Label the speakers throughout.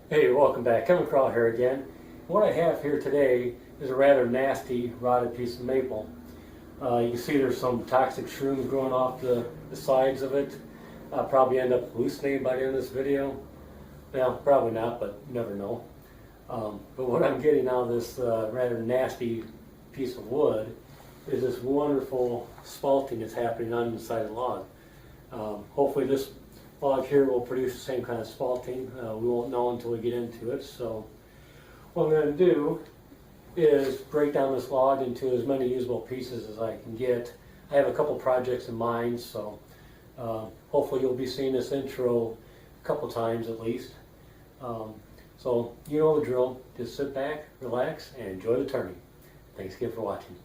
Speaker 1: Hey, welcome back. Kevin Krull here again. What I have here today is a rather nasty rotted piece of maple. You can see there's some toxic shrooms growing off the sides of it. I'll probably end up hallucinating by the end of this video. Well, probably not, but you never know. But what I'm getting out of this rather nasty piece of wood is this wonderful spalting that's happening on the side of the log. Hopefully this log here will produce the same kind of spalting. We won't know until we get into it. So what I'm going to do is break down this log into as many usable pieces as I can get. I have a couple projects in mind, so hopefully you'll be seeing this intro a couple times at least. So you know the drill. Just sit back, relax, and enjoy the turning. Thanks again for watching.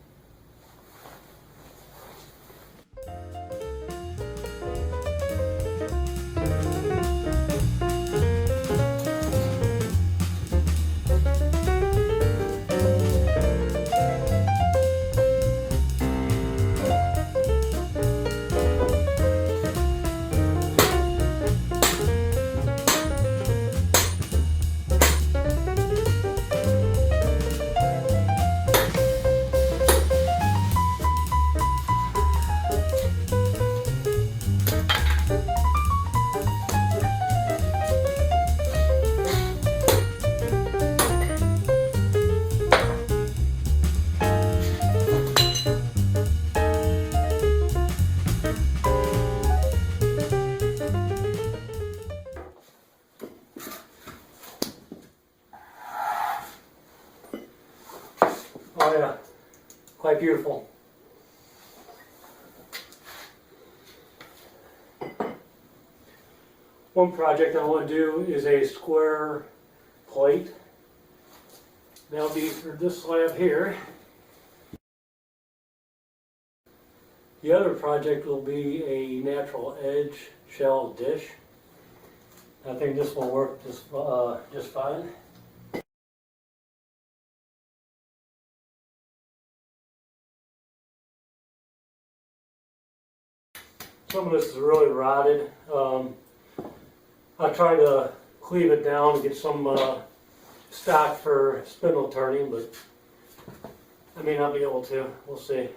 Speaker 1: Oh yeah, quite beautiful. One project I want to do is a square plate. That'll be for this slab here. The other project will be a natural edge shell dish. I think this will work just fine. Some of this is really rotted. I'll try to cleave it down and get some stock for spindle turning, but I may not be able to. We'll see.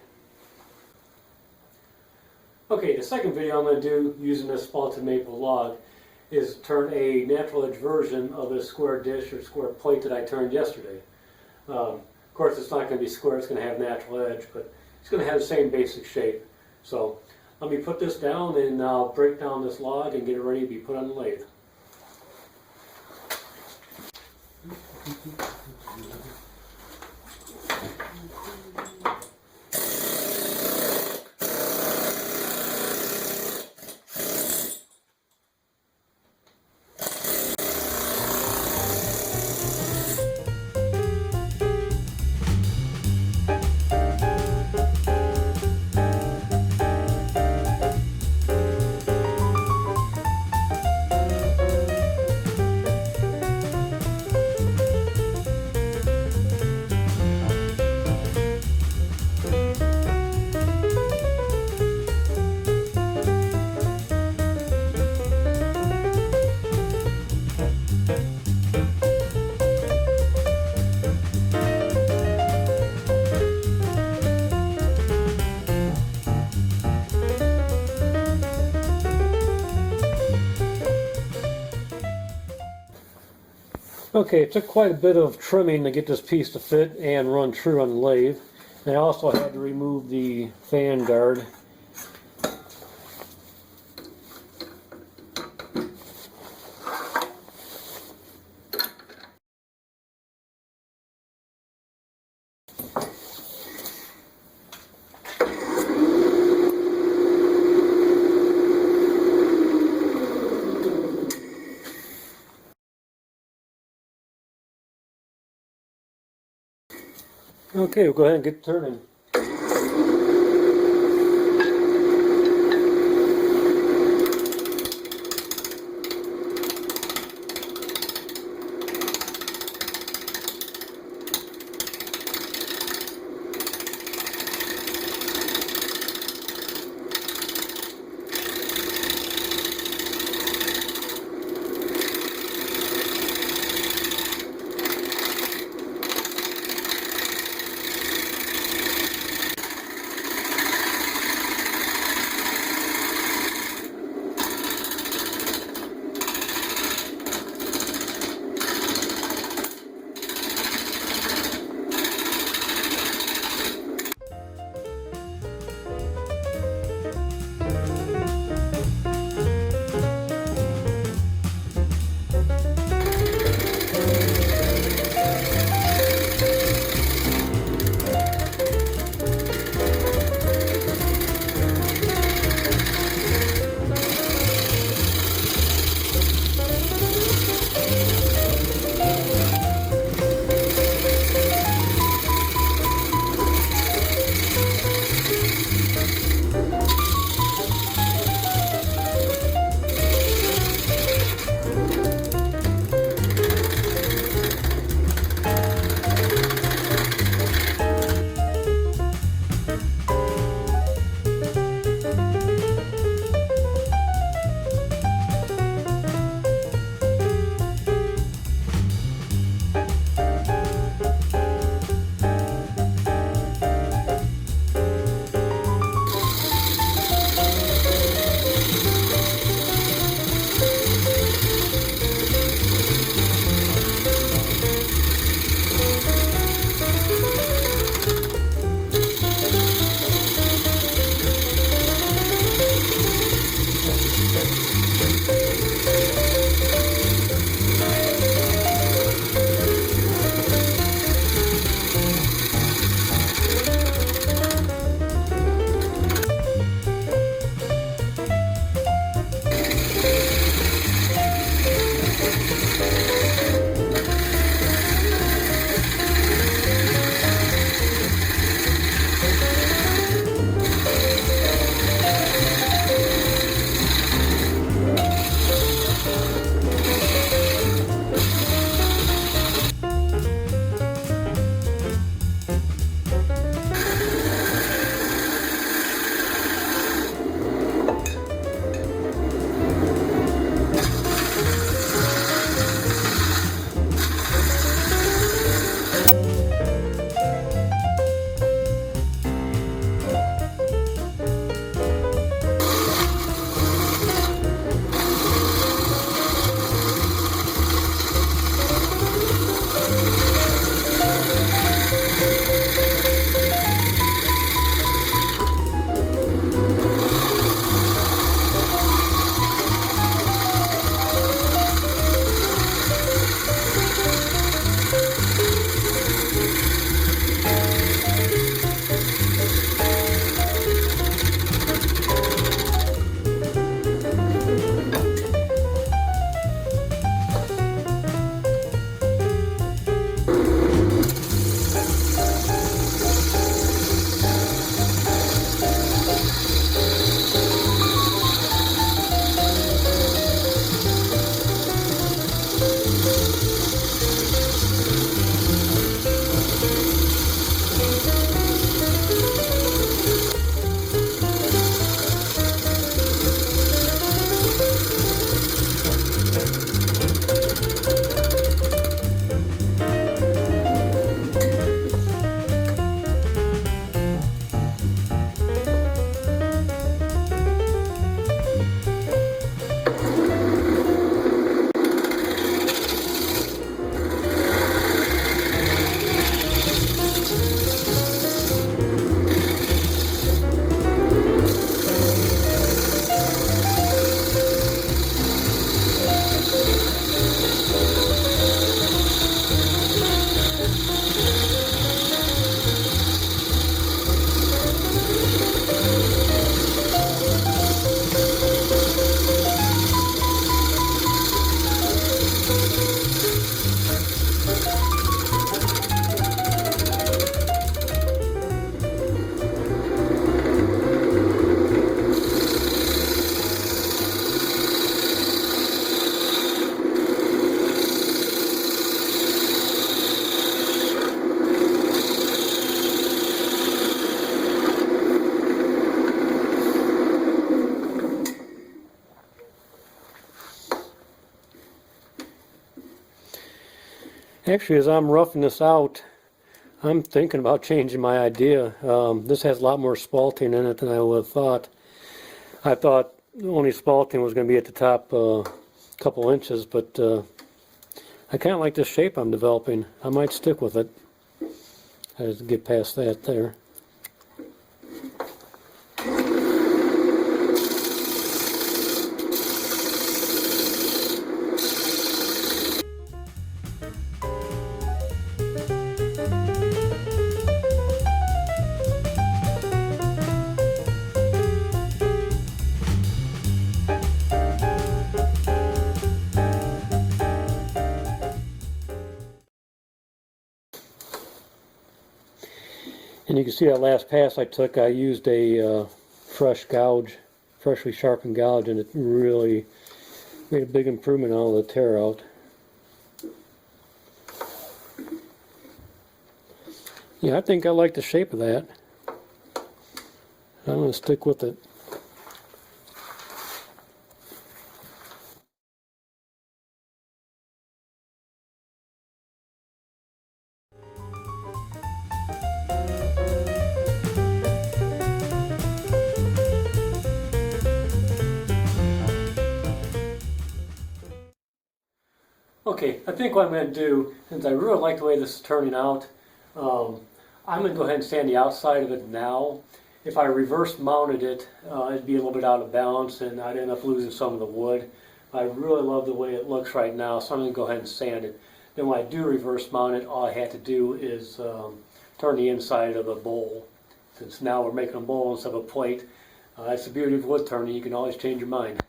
Speaker 1: Okay, the second video I'm going to do using this spalted maple log is turn a natural edge version of this square dish or square plate that I turned yesterday. Of course, it's not going to be square, it's going to have natural edge, but it's going to have the same basic shape. So let me put this down and I'll break down this log and get it ready to be put on the lathe. Okay, it took quite a bit of trimming to get this piece to fit and run true on the lathe. And I also had to remove the fan guard. Okay, we'll go ahead and get turning. Actually, as I'm roughing this out, I'm thinking about changing my idea. This has a lot more spalting in it than I would have thought. I thought only spalting was going to be at the top couple inches, but I kind of like this shape I'm developing. I might stick with it. I have to get past that there. And you can see that last pass I took, I used a freshly sharpened gouge, and it really made a big improvement on all the tear out. Yeah, I think I like the shape of that. I'm going to stick with it. Okay, I think what I'm going to do, since I really like the way this is turning out, I'm going to go ahead and sand the outside of it now. If I reverse mounted it, it'd be a little bit out of balance and I'd end up losing some of the wood. I really love the way it looks right now, so I'm going to go ahead and sand it. Then when I do reverse mount it, all I have to do is turn the inside of a bowl. Since now we're making a bowl instead of a plate. That's the beauty of wood turning, you can always change your mind.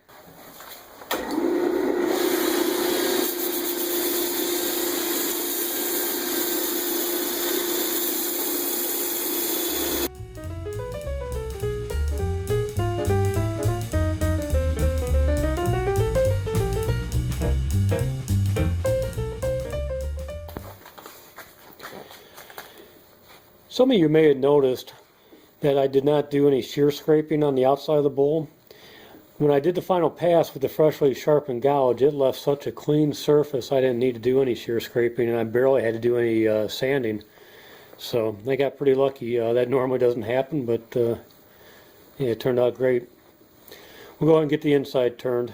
Speaker 1: Some of you may have noticed that I did not do any shear scraping on the outside of the bowl. When I did the final pass with the freshly sharpened gouge, it left such a clean surface I didn't need to do any shear scraping, and I barely had to do any sanding. So I got pretty lucky. That normally doesn't happen, but yeah, it turned out great. We'll go ahead and get the inside turned.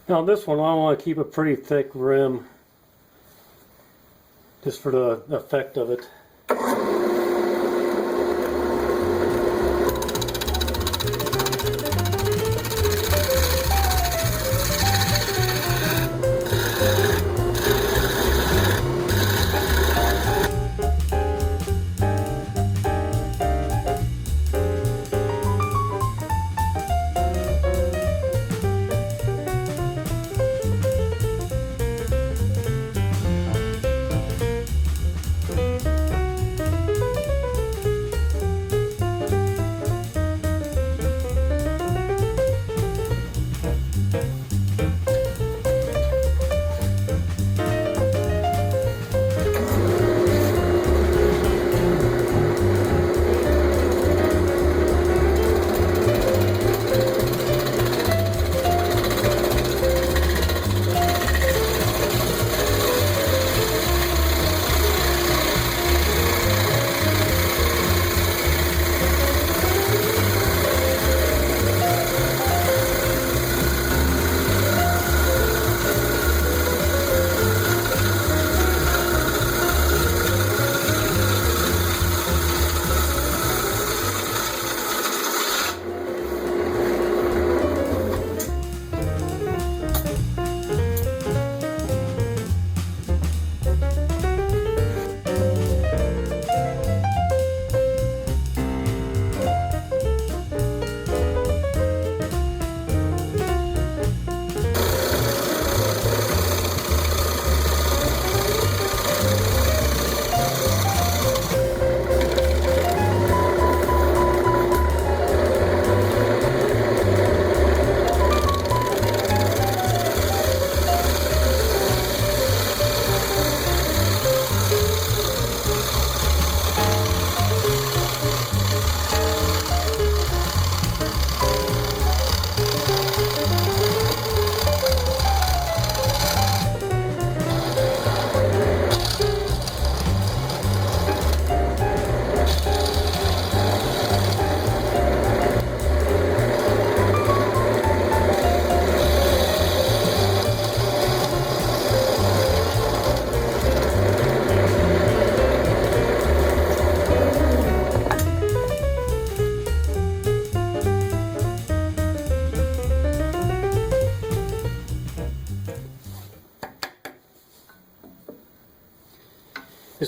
Speaker 1: Now this one I want to keep a pretty thick rim just for the effect of it.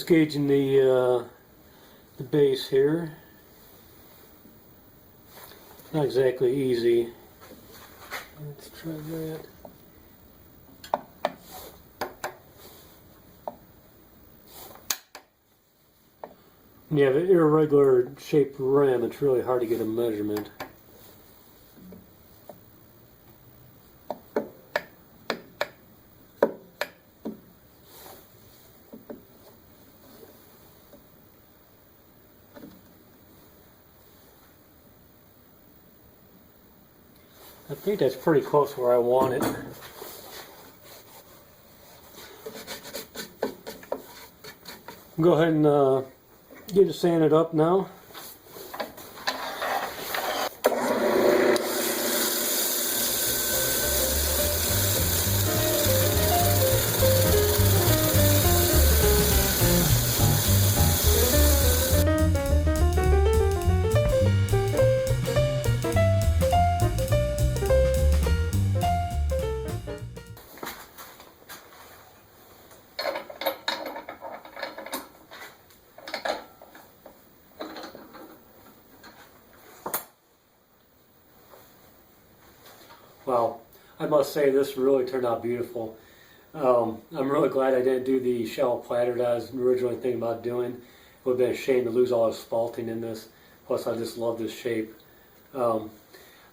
Speaker 1: gauging the base here. Not exactly easy. Let's try that. When you have an irregular shaped rim, it's really hard to get a measurement. I think that's pretty close where I want it. Go ahead and get it sanded up now. Well, I must say this really turned out beautiful. I'm really glad I didn't do the shallow platter that I was originally thinking about doing. It would have been a shame to lose all the spalting in this. Plus, I just love this shape. I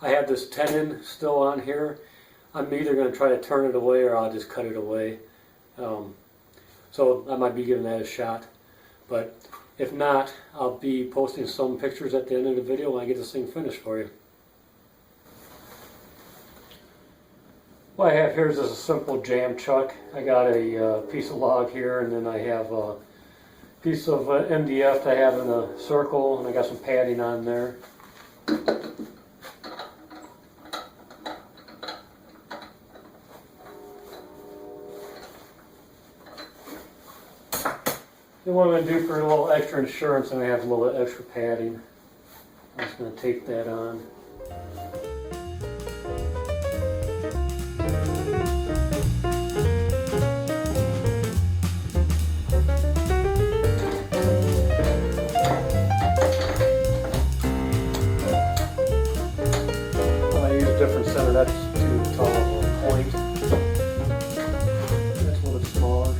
Speaker 1: have this tenon still on here. I'm either going to try to turn it away or I'll just cut it away. So I might be giving that a shot. But if not, I'll be posting some pictures at the end of the video when I get this thing finished for you. What I have here is just a simple jam chuck. I got a piece of log here, and then I have a piece of MDF I have in a circle, and I got some padding on there. Then what I'm going to do for a little extra insurance, and I have a little extra padding. I'm just going to tape that on. Different center, that's too tall of a point. That's a little bit smaller.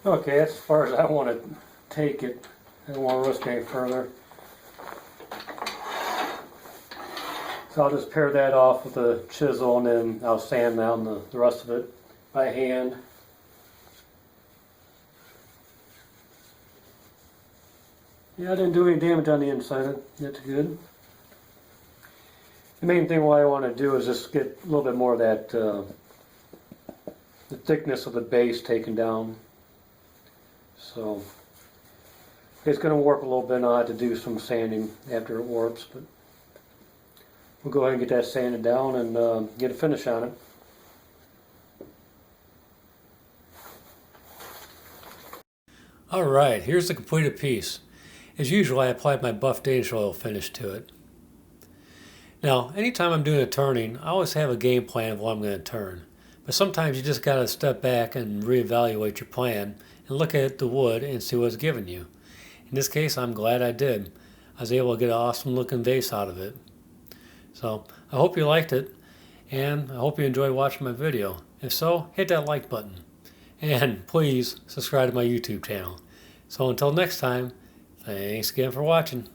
Speaker 1: Okay, that's as far as I want to take it. I don't want to risk any further. So I'll just pare that off with a chisel, and then I'll sand down the rest of it by hand. Yeah, I didn't do any damage on the inside. That's good. The main thing what I want to do is just get a little bit more of that, the thickness of the base taken down. So it's going to warp a little bit, and I'll have to do some sanding after it warps, but we'll go ahead and get that sanded down and get a finish on it. Alright, here's the completed piece. As usual, I applied my buff Danish oil finish to it. Now, anytime I'm doing a turning, I always have a game plan of what I'm going to turn. But sometimes you just got to step back and reevaluate your plan and look at the wood and see what it's given you. In this case, I'm glad I did. I was able to get an awesome looking vase out of it. So, I hope you liked it, and I hope you enjoyed watching my video. If so, hit that like button. And please subscribe to my YouTube channel. So until next time, thanks again for watching.